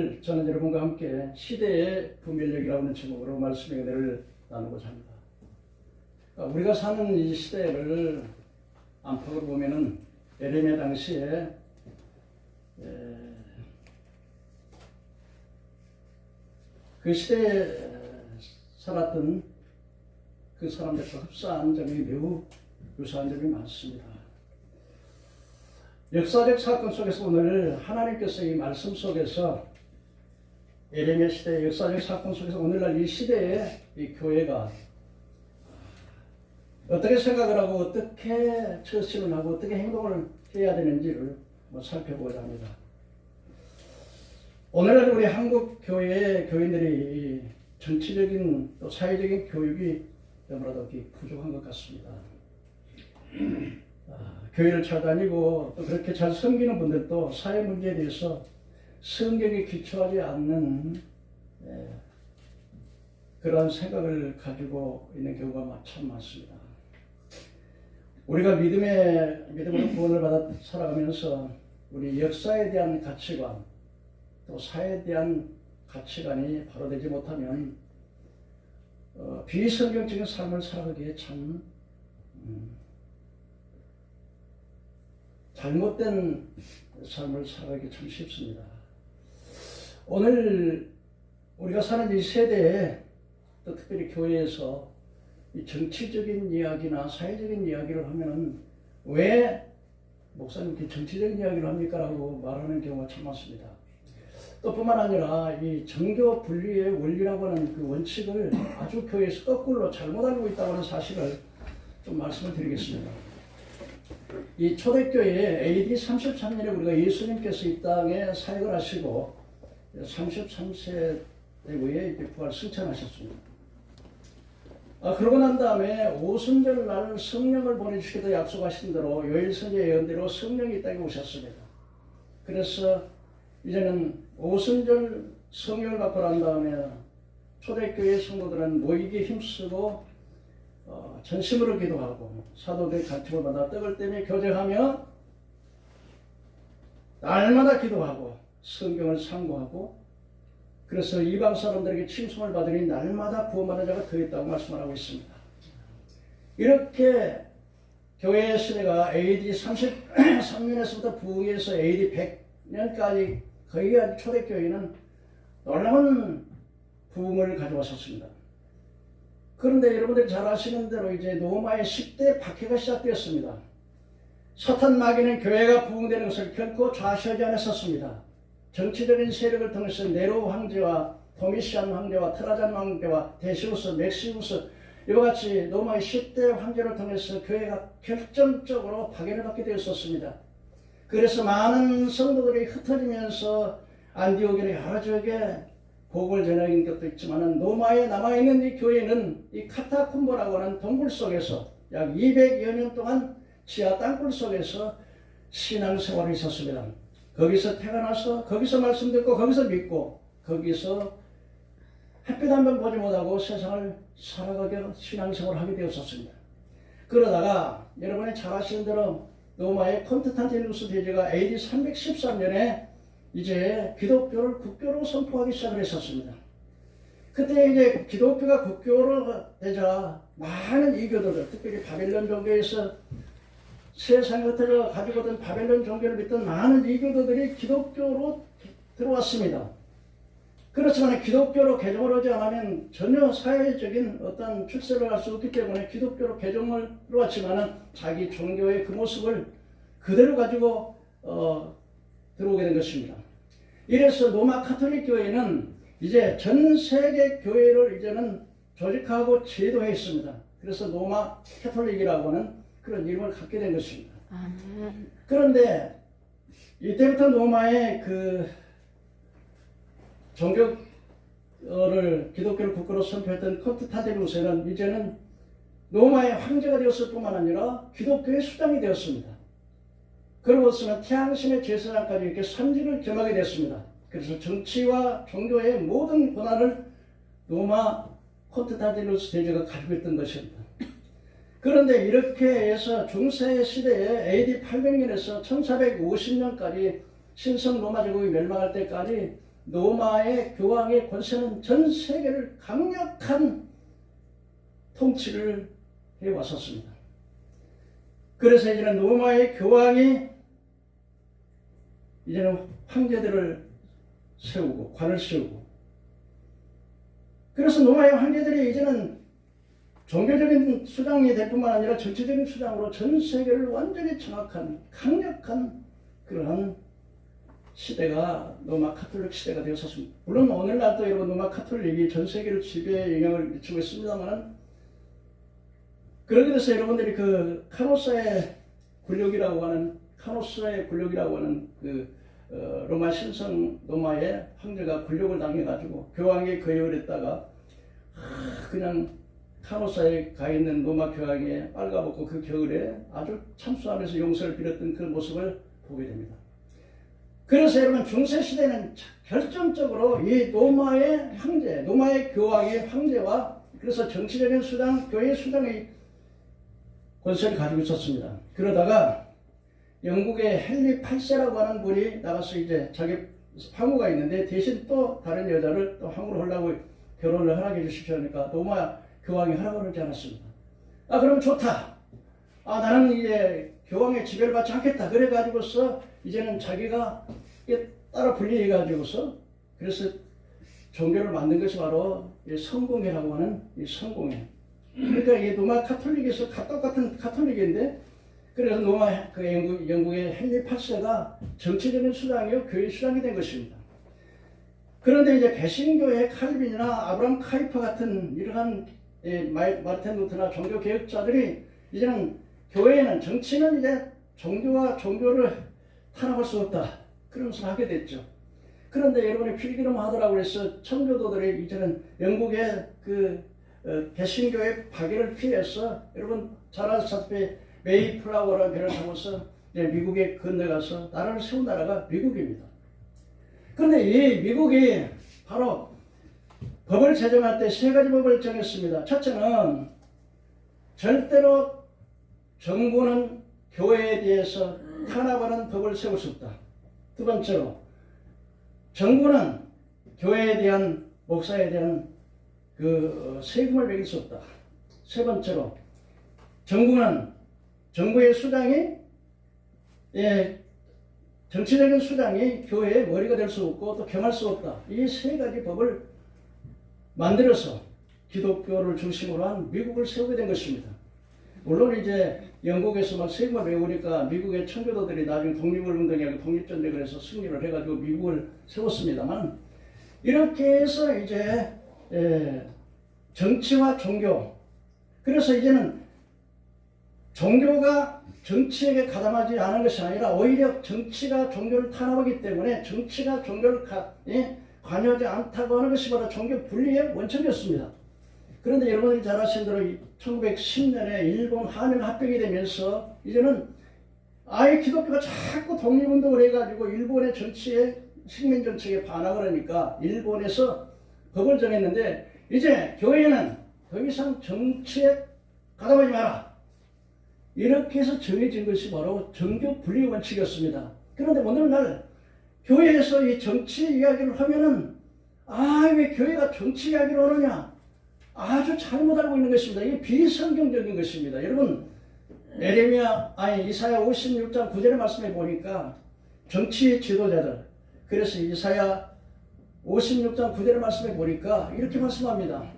오늘 저는 여러분과 함께 시대의 분별력이라고 하는 제목으로 말씀의 은혜를 나누고자 합니다. 우리가 사는 이 시대를 안팎으로 보면은 에레미야 당시에 그 시대에 살았던 그 사람들과 흡사한 점이 매우 유사한 점이 많습니다. 역사적 사건 속에서 오늘 하나님께서 이 말씀 속에서 에레미야 시대의 역사적 사건 속에서 오늘날 이 시대에 이 교회가 어떻게 생각을 하고 어떻게 처신을 하고 어떻게 행동을 해야 되는지를 살펴보고자 합니다. 오늘날 우리 한국 교회의 교인들이 정치적인 또 사회적인 교육이 너무나도 부족한 것 같습니다. 교회를 찾아다니고 또 그렇게 잘 섬기는 분들도 사회 문제에 대해서 성경에 기초하지 않는 그러한 생각을 가지고 있는 경우가 참 많습니다. 우리가 믿음으로 구원을 받아 살아가면서 우리 역사에 대한 가치관 또 사회에 대한 가치관이 바로 되지 못하면 비성경적인 삶을 살아가기에 참 잘못된 삶을 살아가기 참 쉽습니다. 오늘 우리가 사는 이 세대에 또 특별히 교회에서 이 정치적인 이야기나 사회적인 이야기를 하면은 왜 목사님 이렇게 정치적인 이야기를 합니까? 라고 말하는 경우가 참 많습니다. 또 뿐만 아니라 이 정교 분리의 원리라고 하는 그 원칙을 아주 교회에서 거꾸로 잘못 알고 있다고 하는 사실을 좀 말씀을 드리겠습니다. 이 초대교회에 AD 33년에 우리가 예수님께서 이 땅에 사역을 하시고 33세 때에 부활 승천하셨습니다. 그러고 난 다음에 오순절 날 성령을 보내주시기도 약속하신 대로 요엘 선지자 예언대로 성령이 이 땅에 오셨습니다. 그래서 이제는 오순절 성령을 받고 난 다음에 초대교회 성도들은 모이기에 힘쓰고 전심으로 기도하고 사도들의 가르침을 받아 떡을 떼며 교제하며 날마다 기도하고 성경을 상고하고 그래서 이방 사람들에게 칭송을 받으니 날마다 구원받는 자가 더 있다고 말씀을 하고 있습니다. 이렇게 교회의 시대가 AD 33년에서부터 부흥해서 AD 100년까지 거의 초대교회는 놀라운 부흥을 가져왔었습니다. 그런데 여러분들이 잘 아시는 대로 이제 로마의 10대 박해가 시작되었습니다. 사탄 마귀는 교회가 부흥되는 것을 결코 좌시하지 않았었습니다. 정치적인 세력을 통해서 네로 황제와 도미시안 황제와 트라잔 황제와 데시우스, 맥시우스 이와 같이 로마의 10대 황제를 통해서 교회가 결정적으로 파괴를 받게 되었었습니다. 그래서 많은 성도들이 흩어지면서 안디옥에는 여러 지역에 복을 전하는 것도 있지만 로마에 남아있는 이 교회는 이 카타콤보라고 하는 동굴 속에서 약 200여 년 동안 지하 땅굴 속에서 신앙생활을 있었습니다. 거기서 태어나서 거기서 말씀 듣고 거기서 믿고 거기서 햇빛 한 번 보지 못하고 세상을 살아가게 신앙생활을 하게 되었었습니다. 그러다가 여러분이 잘 아시는 대로 로마의 콘스탄티누스 대제가 AD 313년에 이제 기독교를 국교로 선포하기 시작을 했었습니다. 그때 이제 기독교가 국교로 되자 많은 이교도들, 특별히 바벨론 종교에서 세상에 흩어져 가지고 있던 바벨론 종교를 믿던 많은 이교도들이 기독교로 들어왔습니다. 그렇지만 기독교로 개종을 하지 않으면 전혀 사회적인 어떤 출세를 할 수 없기 때문에 기독교로 개종을 들어왔지만 자기 종교의 그 모습을 그대로 가지고 들어오게 된 것입니다. 이래서 로마 카톨릭 교회는 이제 전 세계 교회를 이제는 조직하고 제도했습니다. 그래서 로마 카톨릭이라고 하는 그런 이름을 갖게 된 것입니다. 그런데 이때부터 로마의 그 기독교를 국가로 선포했던 콘스탄티누스는 이제는 로마의 황제가 되었을 뿐만 아니라 기독교의 수장이 되었습니다. 그로부터는 태양신의 제사장까지 이렇게 선직을 겸하게 됐습니다. 그래서 정치와 종교의 모든 권한을 로마 콘스탄티누스 대제가 가지고 있던 것입니다. 그런데 이렇게 해서 중세 시대에 AD 800년에서 1450년까지 신성 로마 제국이 멸망할 때까지 로마의 교황의 권세는 전 세계를 강력한 통치를 해왔었습니다. 그래서 이제는 로마의 교황이 이제는 황제들을 세우고 관을 세우고, 그래서 로마의 황제들이 이제는 종교적인 수장이 될 뿐만 아니라 정치적인 수장으로 전 세계를 완전히 장악한 강력한 그러한 시대가 로마 카톨릭 시대가 되었었습니다. 물론 오늘날도 여러분 로마 카톨릭이 전 세계를 지배에 영향을 미치고 있습니다만, 그러기 위해서 여러분들이 그 카노스의 굴욕이라고 하는 그 로마 신성 로마의 황제가 굴욕을 당해가지고 교황이 거역을 했다가 그냥 카노사에 가 있는 로마 교황이 빨가벗고 그 겨울에 아주 참수하면서 용서를 빌었던 그 모습을 보게 됩니다. 그래서 여러분 중세 시대는 결정적으로 이 로마의 황제, 로마의 교황의 황제와 그래서 정치적인 수장, 교회 수장의 권세를 가지고 있었습니다. 그러다가 영국의 헨리 8세라고 하는 분이 나가서 이제 자기 황후가 있는데 대신 또 다른 여자를 또 황후로 하려고 결혼을 허락해 주십시오 하니까 로마 교황이 허락을 하지 않았습니다. 그럼 좋다. 나는 이제 교황의 지배를 받지 않겠다. 그래가지고서 이제는 자기가 따라 분리해가지고서 그래서 종교를 만든 것이 바로 성공회라고 하는 이 성공회. 그러니까 이 로마 카톨릭에서 똑같은 카톨릭인데, 그래서 로마 그 영국의 헨리 8세가 정치적인 수장이요 교회 수장이 된 것입니다. 그런데 이제 개신교의 칼빈이나 아브라함 카이퍼 같은 이러한 마르틴 루터나 종교 개혁자들이 이제는 교회는 정치는 이제 종교와 종교를 탄압할 수 없다 그러면서 하게 됐죠. 그런데 여러분이 필기름 하더라고 해서 청교도들이 이제는 영국의 그 개신교의 파괴를 피해서 여러분 잘 아시다시피 메이플라워라는 배를 타고서 미국에 건너가서 나라를 세운 나라가 미국입니다. 그런데 이 미국이 바로 법을 제정할 때 세 가지 법을 정했습니다. 첫째는 절대로 정부는 교회에 대해서 탄압하는 법을 세울 수 없다. 두 번째로 정부는 교회에 대한 목사에 대한 그 세금을 매길 수 없다. 세 번째로 정부의 수장이 정치적인 수장이 교회의 머리가 될 수 없고 또 겸할 수 없다. 이 세 가지 법을 만들어서 기독교를 중심으로 한 미국을 세우게 된 것입니다. 물론 이제 영국에서 막 세금을 메우니까 미국의 청교도들이 나중에 독립운동하고 독립전쟁을 해서 승리를 해가지고 미국을 세웠습니다만, 이렇게 해서 이제 정치와 종교, 그래서 이제는 종교가 정치에게 가담하지 않은 것이 아니라 오히려 정치가 종교를 탄압하기 때문에 정치가 종교를 관여하지 않다고 하는 것이 바로 종교 분리의 원칙이었습니다. 그런데 여러분들이 잘 아시는 대로 1910년에 일본 한일 합병이 되면서 이제는 기독교가 자꾸 독립운동을 해가지고 일본의 정치에 식민 정책에 반항을 하니까 일본에서 법을 정했는데, 이제 교회는 더 이상 정치에 가담하지 마라. 이렇게 해서 정해진 것이 바로 정교 분리 원칙이었습니다. 그런데 오늘날 교회에서 이 정치 이야기를 하면은 왜 교회가 정치 이야기를 하느냐, 아주 잘못 알고 있는 것입니다. 이게 비성경적인 것입니다. 여러분 이사야 56장 9절의 말씀에 보니까 정치 지도자들, 그래서 이사야 56장 9절의 말씀에 보니까 이렇게 말씀합니다.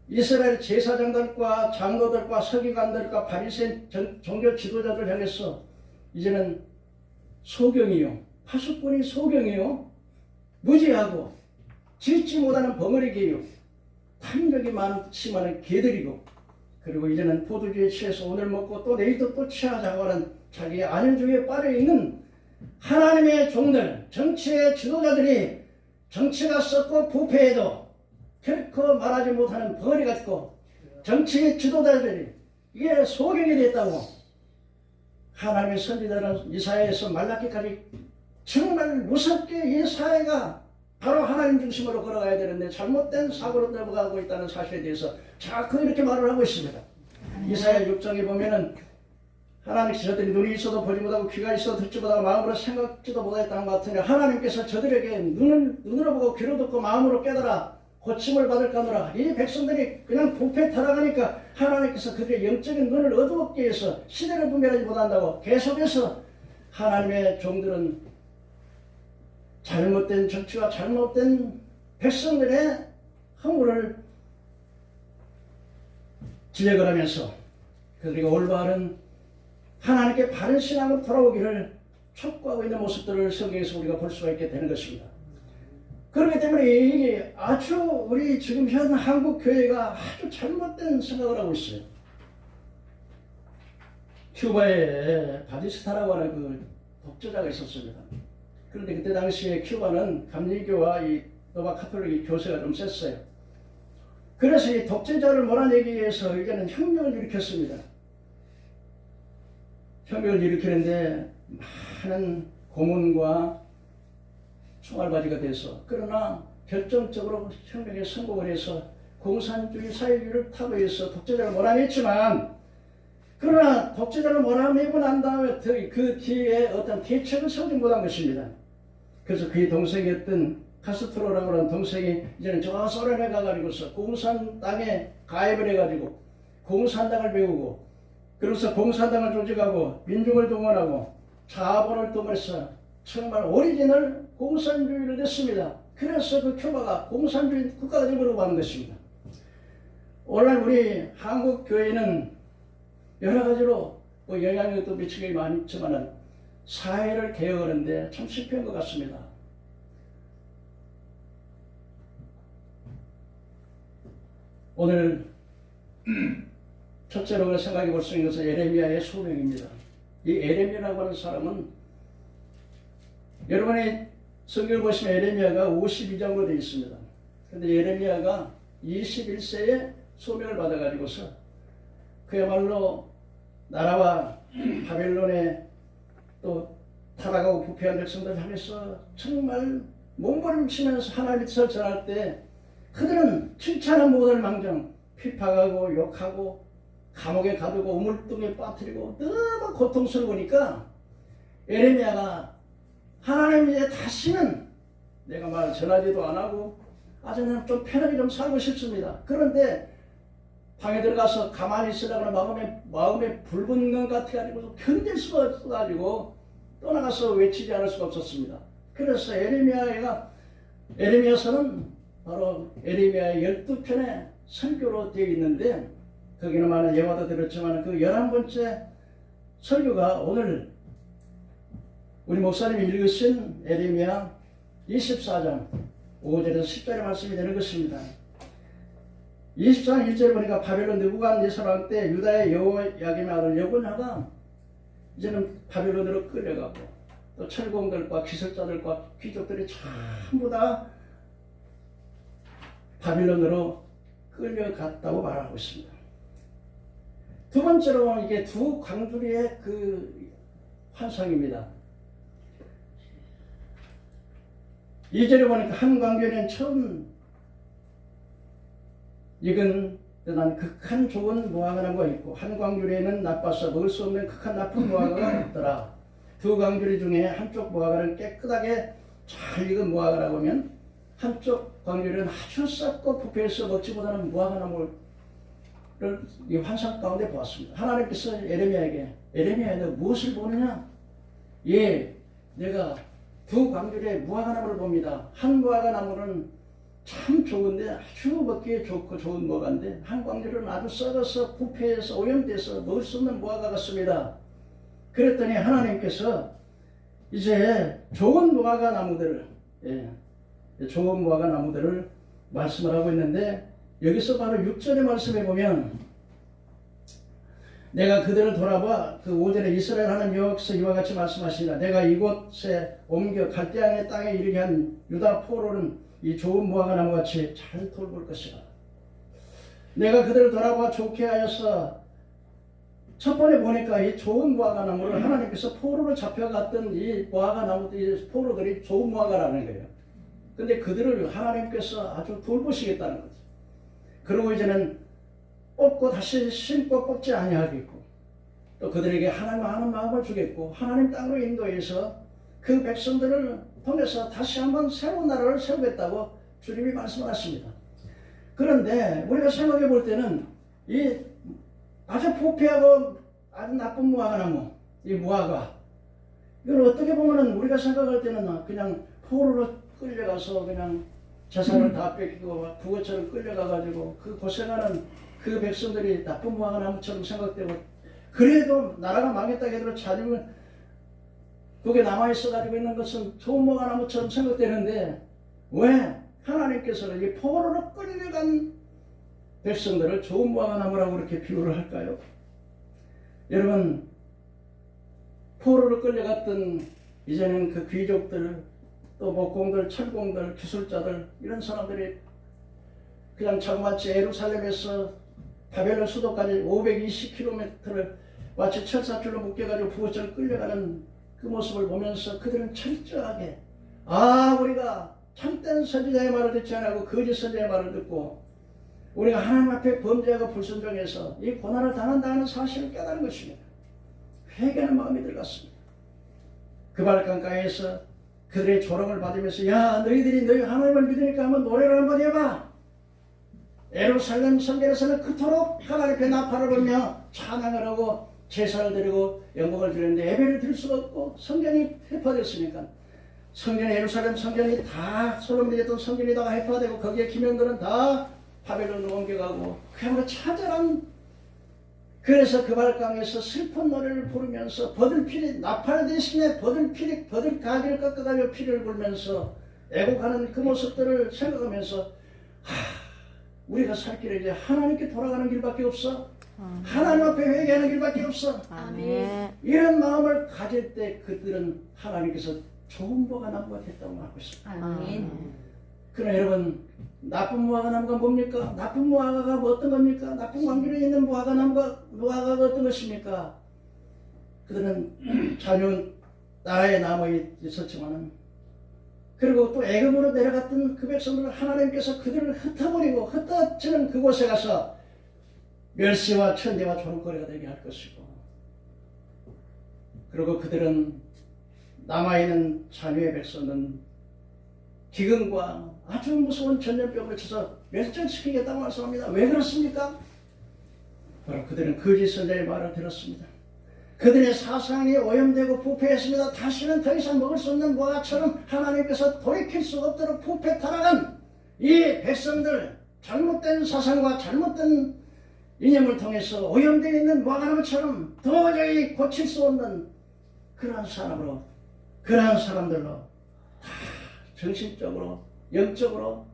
이스라엘 제사장들과 장로들과 서기관들과 바리새인 종교 지도자들 향해서 이제는 소경이요, 파수꾼이 소경이요, 무지하고 짓지 못하는 벙어리개요, 탐욕이 심한 개들이고, 그리고 이제는 포도주에 취해서 오늘 먹고 또 내일도 또 취하자고 하는 자기의 안일주의에 빠져있는 하나님의 종들, 정치의 지도자들이 정치가 썩고 부패해도 결코 말하지 못하는 벙어리 같고, 정치의 지도자들이 이게 소경이 됐다고 하나님의 선지자는 이사야에서 말라기까지 정말 무섭게 이 사회가 바로 하나님 중심으로 걸어가야 되는데 잘못된 사고로 넘어가고 있다는 사실에 대해서 자꾸 이렇게 말을 하고 있습니다. 이사야 6장에 보면은 하나님께서 저들이 눈이 있어도 보지 못하고 귀가 있어도 듣지 못하고 마음으로 생각지도 못했다는 것 같으니 하나님께서 저들에게 눈으로 보고 귀로 듣고 마음으로 깨달아 고침을 받을까노라. 이 백성들이 그냥 부패 타락하니까 하나님께서 그들의 영적인 눈을 어두웠기 위해서 시대를 분별하지 못한다고 계속해서 하나님의 종들은 잘못된 정치와 잘못된 백성들의 허물을 지적을 하면서 그들이 올바른 하나님께 바른 신앙으로 돌아오기를 촉구하고 있는 모습들을 성경에서 우리가 볼 수가 있게 되는 것입니다. 그렇기 때문에 이게 아주 우리 지금 현 한국 교회가 아주 잘못된 생각을 하고 있어요. 큐바에 바티스타라고 하는 그 독재자가 있었습니다. 그런데 그때 당시에 큐바는 감리교와 이 로마 카톨릭 교세가 좀 셌어요. 그래서 이 독재자를 몰아내기 위해서 이제는 혁명을 일으켰습니다. 혁명을 일으키는데 많은 고문과 총알바지가 돼서 그러나 결정적으로 혁명에 성공을 해서 공산주의 사회주의를 타도해서 독재자를 몰아냈지만 그러나 독재자를 몰아내고 난 다음에 그 뒤에 어떤 대책을 세우지 못한 것입니다. 그래서 그의 동생이었던 카스트로라고 하는 동생이 이제는 저 소련에 가가지고서 공산당에 가입을 해가지고 공산당을 배우고 그래서 공산당을 조직하고 민중을 동원하고 자본을 동원해서 정말 오리지널 공산주의를 냈습니다. 그래서 그 큐바가 공산주의 국가가 되려고 하는 것입니다. 오늘 우리 한국 교회는 여러 가지로 영향을 또 미치기 많지만은 사회를 개혁하는데 참 실패한 것 같습니다. 오늘 첫째로 우리가 생각해 볼 수 있는 것은 예레미야의 소명입니다. 이 예레미야라고 하는 사람은 여러분이 성경을 보시면 예레미야가 52장으로 되어 있습니다. 그런데 예레미야가 21세에 소명을 받아가지고서 그야말로 나라와 바벨론에 또 타락하고 부패한 백성들 향해서 정말 몸부림치면서 하나님의 뜻을 전할 때 그들은 칭찬은 못할 망정 핍박하고 욕하고 감옥에 가두고 우물뚱에 빠뜨리고 너무 고통스러우니까 예레미야가 하나님 이제 다시는 내가 말 전하지도 안 하고 아주 그냥 좀 편하게 좀 살고 싶습니다. 그런데 방에 들어가서 가만히 있으려고 마음에 불 붙는 것 같아가지고 견딜 수가 없어가지고 떠나가서 외치지 않을 수가 없었습니다. 그래서 에레미야서는 바로 에레미야의 12편의 설교로 되어 있는데 거기는 많은 예화도 들었지만 그 11번째 설교가 오늘 우리 목사님이 읽으신 에레미야 24장 5절에서 10절의 말씀이 되는 것입니다. 24장 1절에 보니까 바벨론 느부갓네살 왕 때 유다의 여호야김의 아들 여고냐가 이제는 바벨론으로 끌려가고 또 철공들과 기술자들과 귀족들이 전부 다 바벨론으로 끌려갔다고 말하고 있습니다. 두 번째로 이게 두 광주리의 그 환상입니다. 2절에 보니까 한 광주리는 처음 익은 난 극한 좋은 무화과나무가 있고 한 광주리에는 나빠서 먹을 수 없는 극한 나쁜 무화과가 있더라. 두 광주리 중에 한쪽 무화과를 깨끗하게 잘 익은 무화과라고 하면 한쪽 광주리는 아주 썩고 부패해서 먹지 못하는 무화과나무를 이 환상 가운데 보았습니다. 하나님께서 에레미야에게 너 무엇을 보느냐? 예, 내가 두 광주리의 무화과나무를 봅니다. 한 무화과나무는 참 좋은데 아주 먹기에 좋고 좋은 무화과인데 한 광주리는 아주 썩어서 부패해서 오염돼서 먹을 수 없는 무화과 같습니다. 그랬더니 하나님께서 이제 좋은 무화과 나무들을 좋은 무화과 나무들을 말씀을 하고 있는데 여기서 바로 6절의 말씀에 보면 내가 그들을 돌아봐 그 5절에 이스라엘 하나님 여호와께서 이와 같이 말씀하시니라 내가 이곳에 옮겨 갈대아의 땅에 이르게 한 유다 포로는 이 좋은 무화과 나무같이 잘 돌볼 것이라. 내가 그들을 돌아봐 좋게 하여서 첫 번에 보니까 이 좋은 무화과 나무를 하나님께서 포로로 잡혀갔던 이 무화과 나무들이 포로들이 좋은 무화과라는 거예요. 근데 그들을 하나님께서 아주 돌보시겠다는 거죠. 그리고 이제는 뽑고 다시 심고 뽑지 아니하겠고 또 그들에게 하나님 아는 마음을 주겠고 하나님 땅으로 인도해서 그 백성들을 통해서 다시 한번 새로운 나라를 세우겠다고 주님이 말씀하십니다. 그런데 우리가 생각해 볼 때는 이 아주 부패하고 아주 나쁜 무화과 나무, 이 무화과, 이걸 어떻게 보면은 우리가 생각할 때는 그냥 포로로 끌려가서 그냥 재산을 다 뺏기고 부거처럼 끌려가가지고 그 고생하는 그 백성들이 나쁜 무화과 나무처럼 생각되고, 그래도 나라가 망했다 해도 자녀는 그게 남아있어 가지고 있는 것은 좋은 무화과 나무처럼 생각되는데, 왜 하나님께서는 이 포로로 끌려간 백성들을 좋은 무화과 나무라고 그렇게 비유를 할까요? 여러분, 포로로 끌려갔던 이제는 그 귀족들, 또 목공들, 철공들, 기술자들, 이런 사람들이 그냥 자그마치 예루살렘에서 바벨론 수도까지 520km를 마치 철사줄로 묶여가지고 부호처럼 끌려가는 그 모습을 보면서 그들은 철저하게, 우리가 참된 선지자의 말을 듣지 않고 거짓 선지자의 말을 듣고 우리가 하나님 앞에 범죄하고 불순종해서 이 고난을 당한다는 사실을 깨달은 것입니다. 회개하는 마음이 들어갔습니다. 그 발강가에서 그들의 조롱을 받으면서, 야, 너희들이 너희 하나님을 믿으니까 한번 노래를 한번 해봐. 예루살렘 성전에서는 그토록 하나님 앞에 나팔을 불며 찬양을 하고 제사를 드리고 영광을 드리는데 예배를 드릴 수가 없고 성전이 회파됐으니까, 성전 예루살렘 성전이 다 솔로몬이 했던 성전이 다 회파되고 거기에 기명들은 다 바벨론으로 옮겨가고 그야말로 차절한, 그래서 그 발강에서 슬픈 노래를 부르면서 버들피리, 나팔 대신에 버들피리, 버들 가지를 꺾어가지고 피리를 불면서 애곡하는 그 모습들을 생각하면서, 우리가 살 길은 이제 하나님께 돌아가는 길밖에 없어. 하나님 앞에 회개하는 길밖에 없어. 아멘. 이런 마음을 가질 때 그들은 하나님께서 좋은 무화과 나무가 됐다고 말하고 있습니다. 아멘. 그러나 여러분, 나쁜 무화과 나무가 뭡니까? 나쁜 무화과가 뭐 어떤 겁니까? 나쁜 광기에 있는 무화과 나무가 어떤 것입니까? 그들은 자녀는 나라에 남아 있었지만은, 그리고 또 애굽으로 내려갔던 그 백성들을 하나님께서 그들을 흩어버리고 흩어지는 그곳에 가서 멸시와 천대와 조롱거리가 되게 할 것이고, 그리고 그들은 남아있는 자녀의 백성은 기근과 아주 무서운 전염병을 쳐서 멸종시키겠다고 말씀합니다. 왜 그렇습니까? 바로 그들은 거짓 선자의 말을 들었습니다. 그들의 사상이 오염되고 부패했습니다. 다시는 더 이상 먹을 수 없는 무화과처럼 하나님께서 돌이킬 수 없도록 부패 타락한 이 백성들, 잘못된 사상과 잘못된 이념을 통해서 오염되어 있는 무화과나무처럼 도저히 고칠 수 없는 그러한 사람으로, 그러한 사람들로 다 정신적으로, 영적으로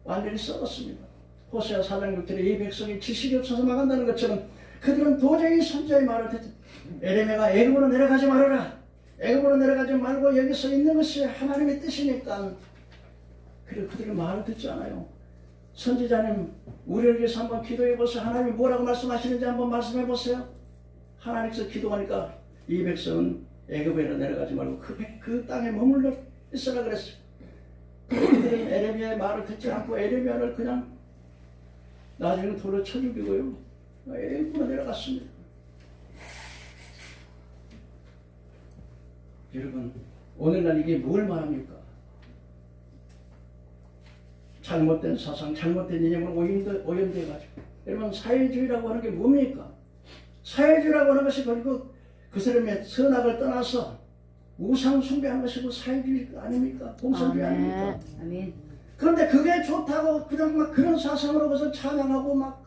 완전히 썩었습니다. 호세아 4장 6절에 이 백성이 지식이 없어서 망한다는 것처럼 그들은 도저히 선지자의 말을 듣지, 에레미야가 애굽으로 내려가지 말아라, 애굽으로 내려가지 말고 여기서 있는 것이 하나님의 뜻이니까, 그리고 그들의 말을 듣지 않아요. 선지자님, 우리를 위해서 한번 기도해 보세요. 하나님이 뭐라고 말씀하시는지 한번 말씀해 보세요. 하나님께서 기도하니까 이 백성은 애굽으로 내려가지 말고 그 땅에 머물러 있으라 그랬어요. 그들은 에레미야의 말을 듣지 않고 에레미야를 그냥 나중에 돌로 쳐 죽이고요, 애굽으로 내려갔습니다. 여러분, 오늘날 이게 뭘 말합니까? 잘못된 사상, 잘못된 이념을 오염돼가지고. 여러분, 사회주의라고 하는 게 뭡니까? 사회주의라고 하는 것이 결국 그 사람의 선악을 떠나서 우상 숭배한 것이고 사회주의 아닙니까? 공산주의 아닙니까? 아멘. 그런데 그게 좋다고 그냥 막 그런 사상으로 가서 찬양하고 막,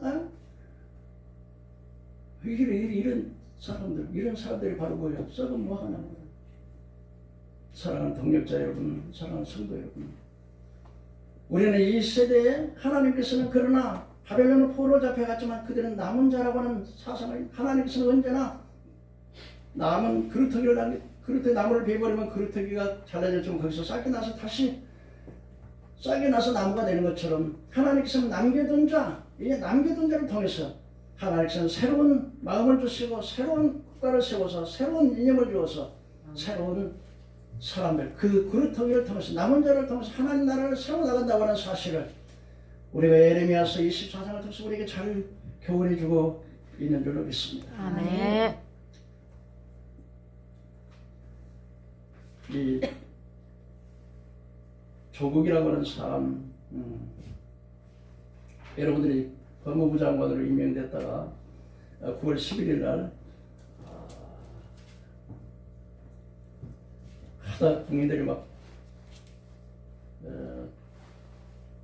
이런 사람들이 바로 뭐예요? 썩은 무화과 나무. 사랑하는 동력자 여러분, 사랑하는 성도 여러분, 우리는 이 세대에 하나님께서는 그러나 바벨론은 포로로 잡혀갔지만 그들은 남은 자라고 하는 사상을, 하나님께서는 언제나 남은 그루터기 나무를 베버리면 그루터기가 잘라졌지만 거기서 싹이 나서 다시 싹이 나서 나무가 되는 것처럼 하나님께서는 남겨둔 자를 통해서 하나님께서는 새로운 마음을 주시고 새로운 국가를 세워서 새로운 이념을 주어서 새로운 사람들, 그 그루터기를 통해서 남은 자를 통해서 하나님 나라를 세워나간다고 하는 사실을 우리가 예레미야서 24장을 통해서 우리에게 잘 교훈해주고 있는 줄로 믿습니다. 아멘. 이 조국이라고 하는 사람, 여러분들이 법무부 장관으로 임명됐다가 9월 11일 날 하다 국민들이 막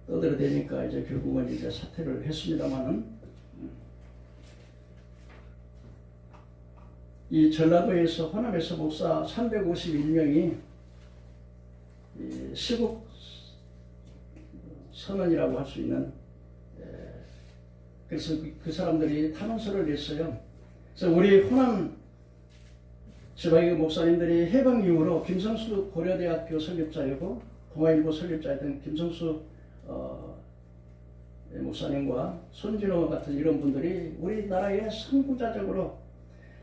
떠들어대니까 이제 결국은 이제 사퇴를 했습니다만은 이 전라도에서 호남에서 목사 351명이 시국 선언이라고 할 수 있는, 그래서 그 사람들이 탄원서를 냈어요. 그래서 우리 호남 지방의 목사님들이 해방 이후로 김성수 고려대학교 설립자이고 동아일보 설립자였던 김성수 목사님과 손진호 같은 이런 분들이 우리나라의 선구자적으로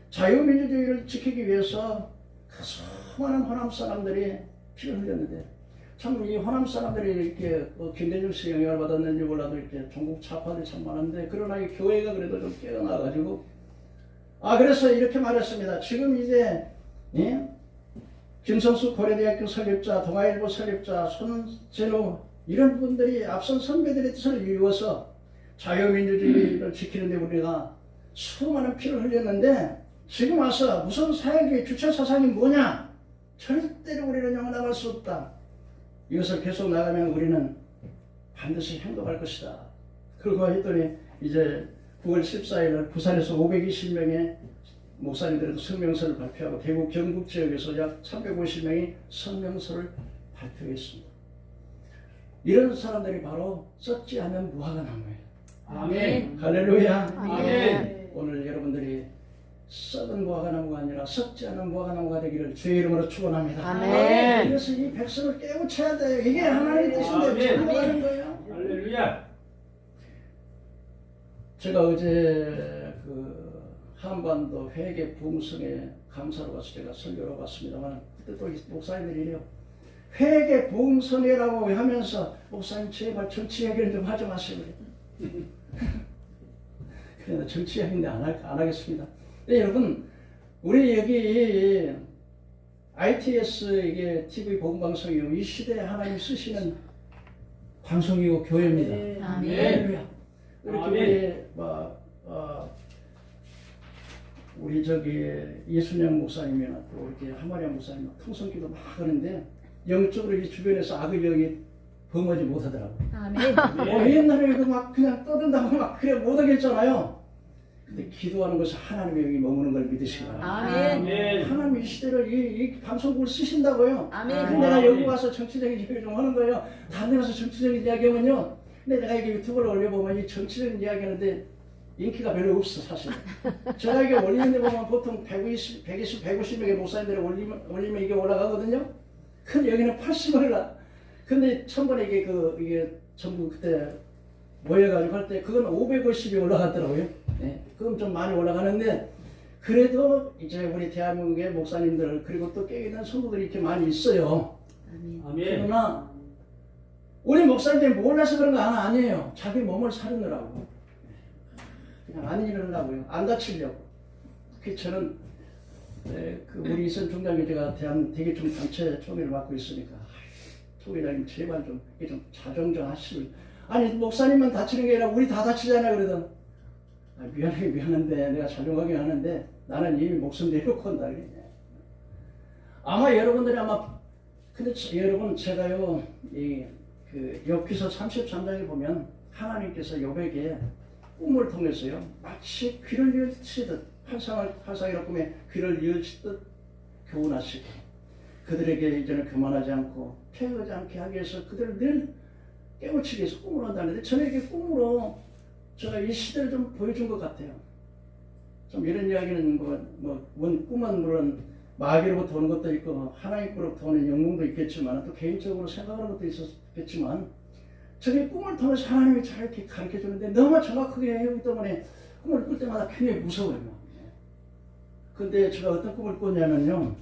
자유민주주의를 지키기 위해서 그 수많은 호남 사람들이 피를 흘렸는데, 참 이 호남 사람들이 이렇게 김대중 씨 영향을 받았는지 몰라도 이렇게 종국 좌파들이 참 많은데, 그러나 이 교회가 그래도 좀 깨어나가지고 그래서 이렇게 말했습니다. 지금 이제 김성수 고려대학교 설립자, 동아일보 설립자, 손진호 이런 분들이 앞선 선배들의 뜻을 이루어서 자유민주주의를 지키는 데 우리가 수많은 피를 흘렸는데, 지금 와서 무슨 사회주의 주체 사상이 뭐냐? 절대로 우리는 영원할 수 없다. 이것을 계속 나가면 우리는 반드시 행동할 것이다. 그러고 했더니 이제 9월 14일 부산에서 520명의 목사님들도 성명서를 발표하고 대구 경북 지역에서 약 350명이 성명서를 발표했습니다. 이런 사람들이 바로 썩지 않는 무화과 나무예요. 아멘. 할렐루야. 아멘. 오늘 여러분들이 썩은 무화과 나무가 아니라 썩지 않은 무화과 나무가 되기를 주의 이름으로 축원합니다. 아멘. 그래서 이 백성을 깨우쳐야 돼요. 이게 하나님의 뜻인데 아멘. 잘못 하는 거예요. 할렐루야. 제가 어제 그 한반도 회계 부흥성에 감사로 가서 제가 설교를 갔습니다만, 그때 또 목사님들이 이래요. 회계 부흥성회라고 하면서 목사님 제발 정치 얘기를 좀 하지 마세요. 그래서 정치 얘기인데 안 하겠습니다. 네, 여러분, 우리 여기 ITS 이게 TV 복음방송이고 이 시대에 하나님 쓰시는 방송이고 교회입니다. 아멘. 이렇게 우리 저기 예순영 목사님이나 또 이렇게 하마리아 목사님 통성기도 막 하는데 영적으로 이 주변에서 악의 영이 범하지 못하더라고요. 아멘. 옛날에 막 그냥 떠든다고 막 그래 못하겠잖아요. 근데 기도하는 것은 하나님의 영이 머무는 걸 믿으시기 바랍니다. 아멘. 하나님 이 시대를 이 방송국을 쓰신다고요. 아멘. 근데 내가 여기 와서 정치적인 이야기 좀 하는 거예요. 다른 데 가서 정치적인 이야기 하면요. 근데 내가 이게 유튜브를 올려보면 이 정치적인 이야기 하는데 인기가 별로 없어, 사실. 제가 이게 올리는데 보면 보통 150명의 목사님들이 올리면 이게 올라가거든요. 근데 여기는 80을 나. 근데 천번에 이게 전부 그때 모여가지고 할 때 그건 550이 올라갔더라고요. 네. 그건 좀 많이 올라가는데, 그래도 이제 우리 대한민국의 목사님들 그리고 또 깨어있는 성도들이 이렇게 많이 있어요. 아멘. 그러나 우리 목사님들이 몰라서 그런 거 아니에요. 자기 몸을 사르느라고. 그냥 안 이러려고요. 안 다치려고. 그 저는 그 우리 이선 총장이 제가 대기총 단체 총회를 맡고 있으니까 총회장님 제발 좀 자정 좀 하시면. 아니 목사님만 다치는 게 아니라 우리 다 다치잖아요. 그러던 미안한데 내가 자정하게 하는데 나는 이미 목숨 내놓고 온다. 아마 여러분들이 근데 여러분 제가요 그 욥기서 33장에 보면 하나님께서 욥에게 꿈을 통해서요 마치 귀를 열치듯 환상이라 꿈에 귀를 열치듯 교훈하시고 그들에게 이제는 교만하지 않고 패하지 않게 하기 위해서 그들을 늘 깨우치기 위해서 꿈을 한다는데 저에게 꿈으로 제가 이 시대를 좀 보여준 것 같아요. 좀 이런 이야기는 꿈은 물론 마귀로부터 오는 것도 있고 하나님으로부터 오는 영웅도 있겠지만 또 개인적으로 생각하는 것도 있었겠지만 저게 꿈을 통해서 하나님이 잘 이렇게 가르쳐 주는데 너무 정확하게 해오기 때문에 꿈을 꿀 때마다 굉장히 무서워요. 근데 제가 어떤 꿈을 꿨냐면요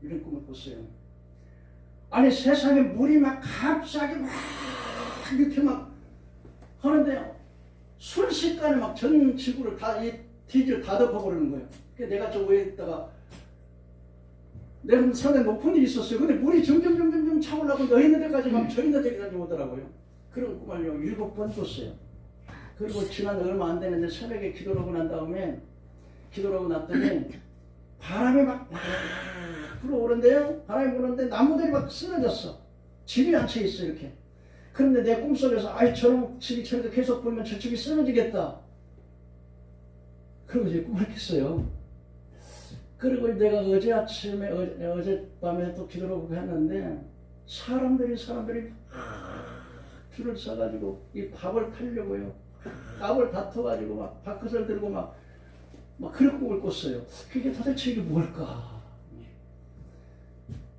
이런 꿈을 꿨어요. 아니 세상에 물이 막 갑자기 막 이렇게 막 하는데 순식간에 막 전 지구를 다, 이 대지를 다 덮어버리는 거예요. 그래서 내가 저 위에다가 내가 상당히 높은 일이 있었어요. 근데 물이 점점 차올라고 너 있는 데까지 막 저 있는 데까지 오더라고요. 그런 꿈을요 7번 꿨어요. 그리고 지난 얼마 안 되는데 새벽에 기도를 하고 난 다음에 기도를 하고 났더니 바람이 막 불어오는데요. 바람이 부는데 나무들이 막 쓰러졌어. 집이 안 쳐 있어 이렇게. 그런데 내 꿈속에서 아이 저런 집이 저렇게 계속 불면 저 집이 쓰러지겠다. 그러고 이제 꿈을 깼어요. 그리고 내가 어젯밤에 또 기도를 하고 했는데 사람들이 줄을 서가지고 이 밥을 타려고요. 밥을 다퉈가지고 막 밥그릇을 들고 막 그런 꿈을 꿨어요. 그게 도대체 이게 뭘까?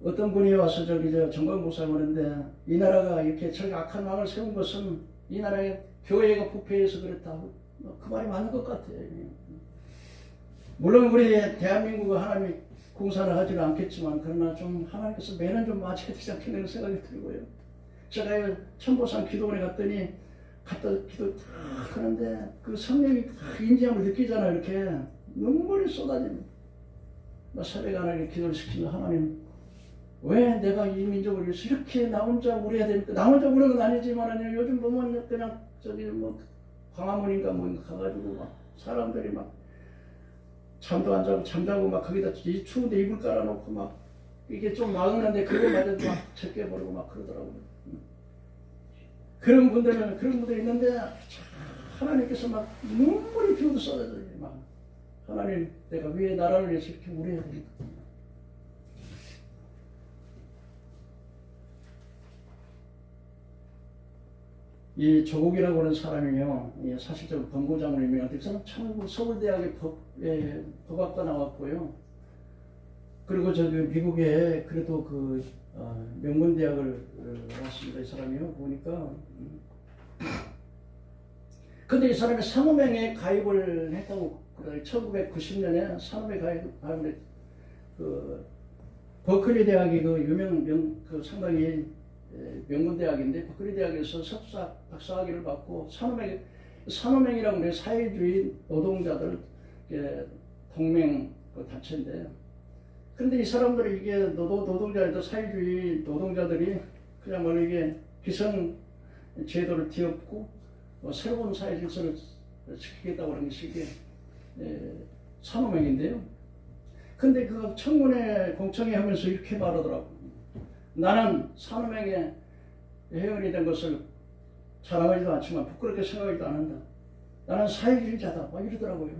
어떤 분이 와서 저기 정광 목사님 하는데 이 나라가 이렇게 저기 악한 왕을 세운 것은 이 나라의 교회가 부패해서 그렇다. 그 말이 맞는 것 같아요. 물론 우리 대한민국은 하나님이 공산을 하지는 않겠지만 그러나 좀 하나님께서 매는 좀 맞아야 되지 않겠는 생각이 들고요. 제가 천보산 기도원에 갔더니 기도 하는데 그 성령이 인지함을 느끼잖아요. 이렇게 눈물이 쏟아집니다. 새벽에 하나님께 기도를 시키면 하나님 왜 내가 이 민족을 위해서 이렇게 나 혼자 우려야 됩니까? 나 혼자 우는 건 아니지만 요즘 보면 그냥 저기 뭐 광화문인가 뭔가 가가지고 막 사람들이 막 잠도 안 자고 잠자고 막 거기다 이 추운데 이불 깔아놓고 막 이게 좀 막는데 그거마저도 막 제껴버리고 막 그러더라고요. 그런 분들이 있는데 하나님께서 막 눈물이 피우도 쏟아져요. 막 하나님 내가 왜 나라를 위해서 이렇게 우려야 됩니까? 이 조국이라고 하는 사람이요, 사실적으로 법무장으로 유명한데, 그 사람 참 서울대학의 법학과 나왔고요. 그리고 저기 미국에 그래도 그 명문대학을 나왔습니다. 이 사람이요, 보니까. 근데 이 사람이 산호맹에 가입을 했다고 그래요. 1990년에 산호맹에 가입을 했, 버클리 대학이 그 상당히 명문대학인데 버클리 대학에서 석사, 박사학위를 받고 산호맹이라고 그래 사회주의 노동자들 동맹 단체인데, 근데 이 사람들이 이게 노동자들 사회주의 노동자들이 그야말로 이게 기성 제도를 뒤엎고 새로운 사회 질서를 지키겠다고 하는 것이 이게 산호맹인데요. 근데 그 청문회 공청회 하면서 이렇게 말하더라고. 나는 산호맹의 회원이 된 것을 자랑하지도 않지만 부끄럽게 생각하지도 않는다. 나는 사회주의자다. 막 이러더라고요.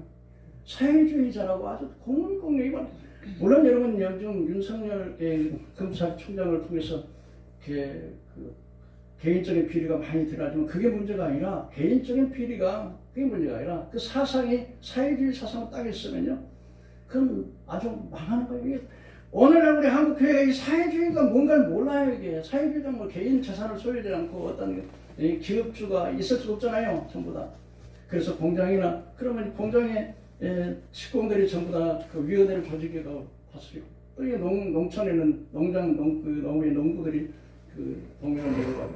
사회주의자라고 아주 공공연히 말. 물론 여러분 요즘 윤석열 검찰총장을 통해서 개인적인 비리가 많이 드러나지만 그게 문제가 아니라 개인적인 비리가 그게 문제가 아니라 그 사상이 사회주의 사상을 딱 있으면요. 그건 아주 망하는 거예요. 오늘날 우리 한국 교회가 이 사회주의가 뭔가를 몰라요. 이게 사회주의가 뭐 개인 재산을 소유하지 않고 어떤 기업주가 있을 수 없잖아요. 전부 다. 그래서 공장이나 그러면 공장에 식공들이 전부 다 그 위원회를 조직해서 다스리고 또 이게 농촌에는 농부의 농부들이 그 동맹을 내려가고.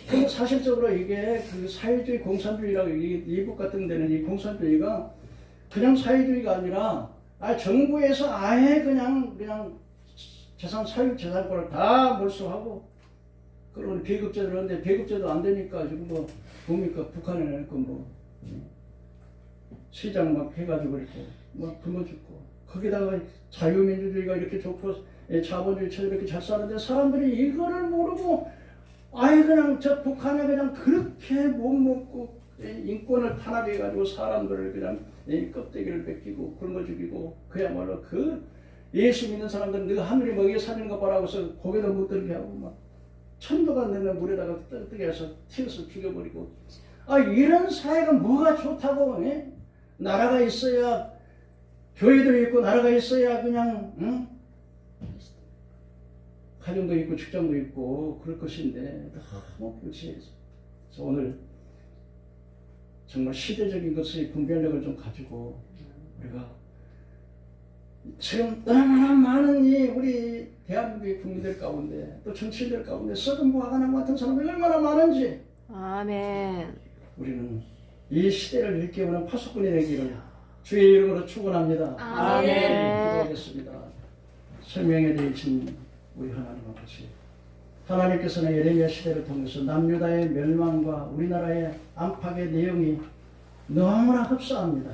그럼 사실적으로 이게 그 사회주의 공산주의라고 이북 같은 데는 이 공산주의가 그냥 사회주의가 아니라 정부에서 아예 그냥 사유재산권을 다 몰수하고, 그러고 배급제도 하는데 배급제도 안 되니까 지금 뭐 뭡니까 북한에는 뭐 시장 막 해가지고 이렇게 막 굶어죽고, 거기다가 자유민주주의가 이렇게 좋고 자본주의처럼 이렇게 잘 사는데 사람들이 이거를 모르고 아예 그냥 저 북한에 그냥 그렇게 못 먹고 인권을 탄압해가지고 사람들을 그냥 껍데기를 벗기고 굶어 죽이고, 그야말로 그 예수 믿는 사람들은 너가 하늘이 먹여 사는 거 봐라고 해서 고개도 못 들게 하고 막 천도가 안 되는 물에다가 뜨게 해서 튀어서 죽여버리고. 이런 사회가 뭐가 좋다고. 나라가 있어야 교회도 있고 나라가 있어야 그냥 가정도 있고 직장도 있고 그럴 것인데 너무 그렇지. 그래서 오늘 정말 시대적인 것의 분별력을 좀 가지고 우리가 지금 얼마나 많은 우리 대한민국의 국민들 가운데 또 정치인들 가운데 썩은 무화과나무 같은 사람들이 얼마나 많은지. 아멘. 우리는 이 시대를 일깨우는 파수꾼이 되기를 주의 이름으로 축원합니다. 아멘. 기도하겠습니다. 생명에 대해진 우리 하나님 아버지, 하나님께서는 예레미야 시대를 통해서 남유다의 멸망과 우리나라의 안팎의 내용이 너무나 흡사합니다.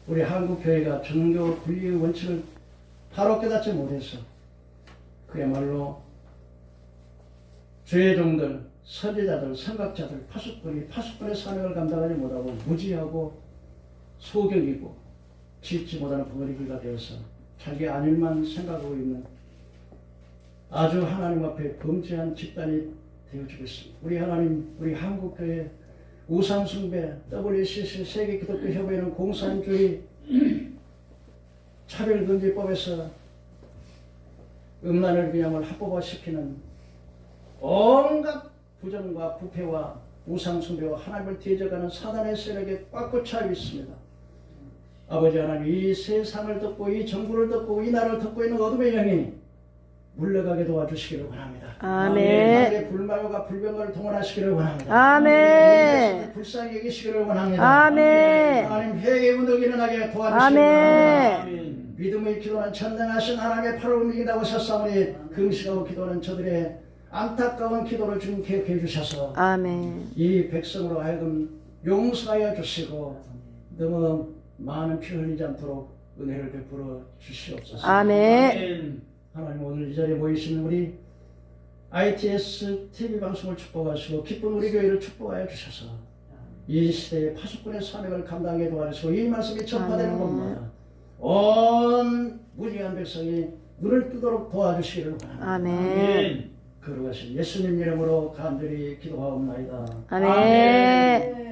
우리 한국 교회가 종교 분리의 원칙을 바로 깨닫지 못해서 그야말로 주의 종들, 선지자들, 선각자들, 파수꾼의 사명을 감당하지 못하고 무지하고 소경이고 짓지 못하는 벙어리기가 되어서 자기 안일만 생각하고 있는 아주 하나님 앞에 범죄한 집단이 되어지고 있습니다. 우리 하나님, 우리 한국교회 우상숭배, WCC 세계기독교협회는 공산주의 차별금지법에서 음란을 그야말로 합법화시키는 온갖 부정과 부패와 우상숭배와 하나님을 대적하는 사단의 세력에 꽉 차여 있습니다. 아버지 하나님, 이 세상을 덮고 이 정부를 덮고 이 나라를 덮고 있는 어둠의 영이 물러가게 도와주시기를 원합니다. 아멘. 하나님의 불말과 불병을 동원하시기를 원합니다. 아멘. 불쌍히 여기시기를 원합니다. 아멘. 하나님 회개 운동 일어나게 도와주시기를 아멘. 원합니다. 믿음의 기도는 전능하신 하나님의 팔을 움직인다고 하셨사오니 금식하고 기도는 저들의 안타까운 기도를 주님 기억해 주셔서 아멘. 이 백성으로 하여금 용서하여 주시고 너무 많은 피 흘리지 않도록 은혜를 베풀어 주시옵소서. 아멘. 하나님, 오늘 이 자리에 모이신 우리 ITS TV 방송을 축복하시고 기쁜 우리 교회를 축복하여 주셔서 이 시대의 파수꾼의 사명을 감당하게 도와주시고 이 말씀이 전파되는 곳마다 온 무지한 백성이 눈을 뜨도록 도와주시기를 원합니다. 아멘. 거룩하신 예수님 이름으로 간절히 기도하옵나이다. 아멘.